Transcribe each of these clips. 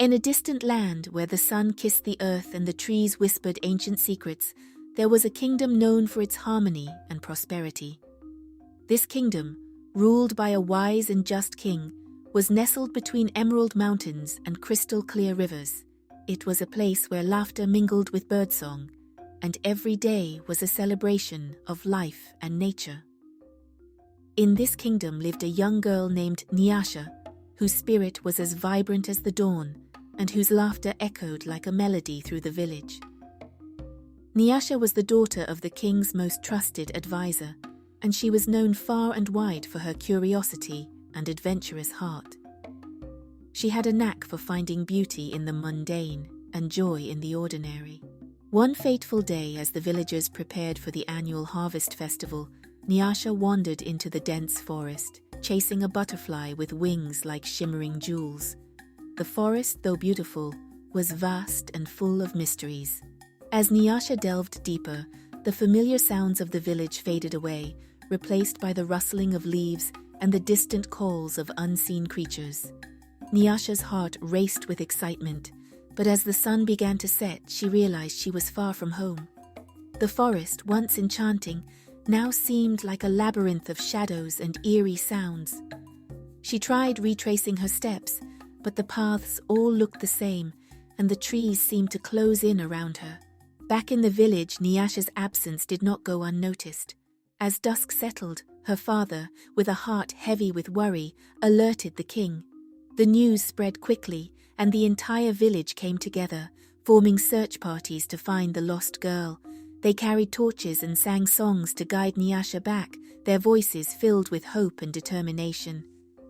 In a distant land where the sun kissed the earth and the trees whispered ancient secrets, there was a kingdom known for its harmony and prosperity. This kingdom, ruled by a wise and just king, was nestled between emerald mountains and crystal-clear rivers. It was a place where laughter mingled with birdsong, and every day was a celebration of life and nature. In this kingdom lived a young girl named Nyasha, whose spirit was as vibrant as the dawn, and whose laughter echoed like a melody through the village. Nyasha was the daughter of the king's most trusted advisor, and she was known far and wide for her curiosity and adventurous heart. She had a knack for finding beauty in the mundane and joy in the ordinary. One fateful day, as the villagers prepared for the annual harvest festival, Nyasha wandered into the dense forest, chasing a butterfly with wings like shimmering jewels. The forest, though beautiful, was vast and full of mysteries. As Nyasha delved deeper, the familiar sounds of the village faded away, replaced by the rustling of leaves and the distant calls of unseen creatures. Nyasha's heart raced with excitement, but as the sun began to set, she realized she was far from home. The forest, once enchanting, now seemed like a labyrinth of shadows and eerie sounds. She tried retracing her steps, but the paths all looked the same, and the trees seemed to close in around her. Back in the village, Nyasha's absence did not go unnoticed. As dusk settled, her father, with a heart heavy with worry, alerted the king. The news spread quickly, and the entire village came together, forming search parties to find the lost girl. They carried torches and sang songs to guide Nyasha back, their voices filled with hope and determination.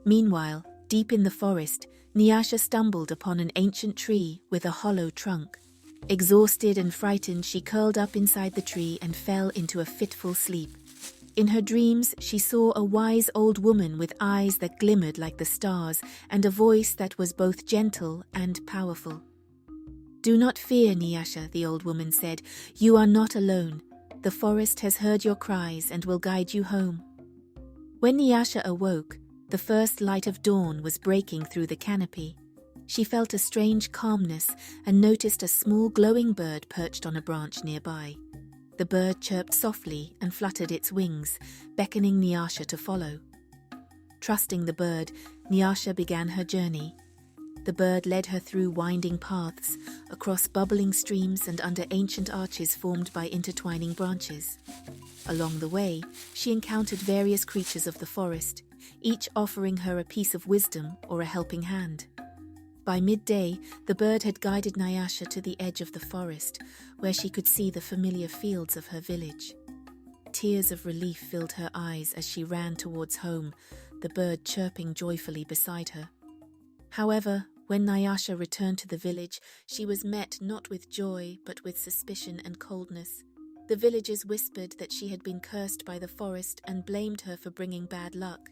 Meanwhile, deep in the forest, Nyasha stumbled upon an ancient tree with a hollow trunk. Exhausted and frightened, she curled up inside the tree and fell into a fitful sleep. In her dreams, she saw a wise old woman with eyes that glimmered like the stars and a voice that was both gentle and powerful. "Do not fear, Nyasha," the old woman said. "You are not alone. The forest has heard your cries and will guide you home." When Nyasha awoke, the first light of dawn was breaking through the canopy. She felt a strange calmness and noticed a small glowing bird perched on a branch nearby. The bird chirped softly and fluttered its wings, beckoning Nyasha to follow. Trusting the bird, Nyasha began her journey. The bird led her through winding paths, across bubbling streams and under ancient arches formed by intertwining branches. Along the way, she encountered various creatures of the forest, each offering her a piece of wisdom or a helping hand. By midday, the bird had guided Nyasha to the edge of the forest, where she could see the familiar fields of her village. Tears of relief filled her eyes as she ran towards home, the bird chirping joyfully beside her. However, when Nyasha returned to the village, she was met not with joy, but with suspicion and coldness. The villagers whispered that she had been cursed by the forest and blamed her for bringing bad luck.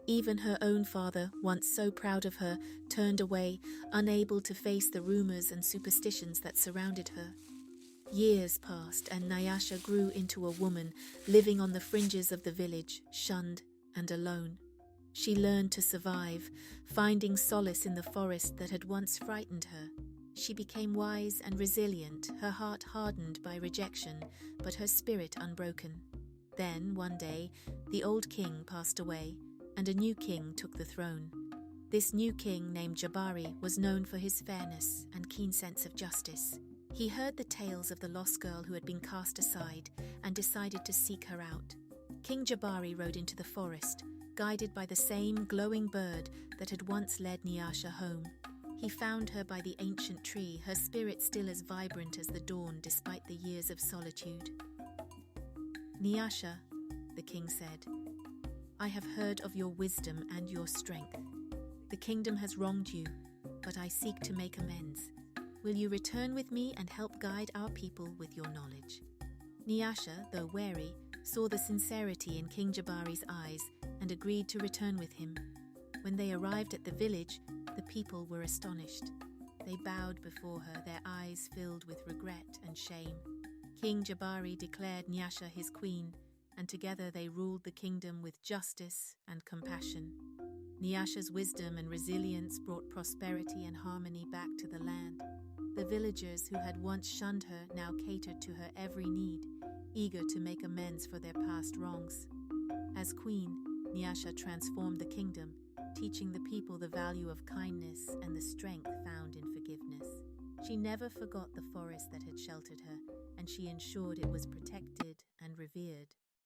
Even her own father, once so proud of her, turned away, unable to face the rumors and superstitions that surrounded her. Years passed, and Nyasha grew into a woman, living on the fringes of the village, shunned and alone. She learned to survive, finding solace in the forest that had once frightened her. She became wise and resilient, her heart hardened by rejection, but her spirit unbroken. Then, one day, the old king passed away, and a new king took the throne. This new king, named Jabari, was known for his fairness and keen sense of justice. He heard the tales of the lost girl who had been cast aside and decided to seek her out. King Jabari rode into the forest, guided by the same glowing bird that had once led Nyasha home. He found her by the ancient tree, her spirit still as vibrant as the dawn despite the years of solitude. "Nyasha," the king said, "I have heard of your wisdom and your strength. The kingdom has wronged you, but I seek to make amends. Will you return with me and help guide our people with your knowledge?" Nyasha, though wary, saw the sincerity in King Jabari's eyes and agreed to return with him. When they arrived at the village, the people were astonished. They bowed before her, their eyes filled with regret and shame. King Jabari declared Nyasha his queen, and together they ruled the kingdom with justice and compassion. Nyasha's wisdom and resilience brought prosperity and harmony back to the land. The villagers who had once shunned her now catered to her every need, eager to make amends for their past wrongs. As queen, Nyasha transformed the kingdom, teaching the people the value of kindness and the strength found in forgiveness. She never forgot the forest that had sheltered her, and she ensured it was protected and revered.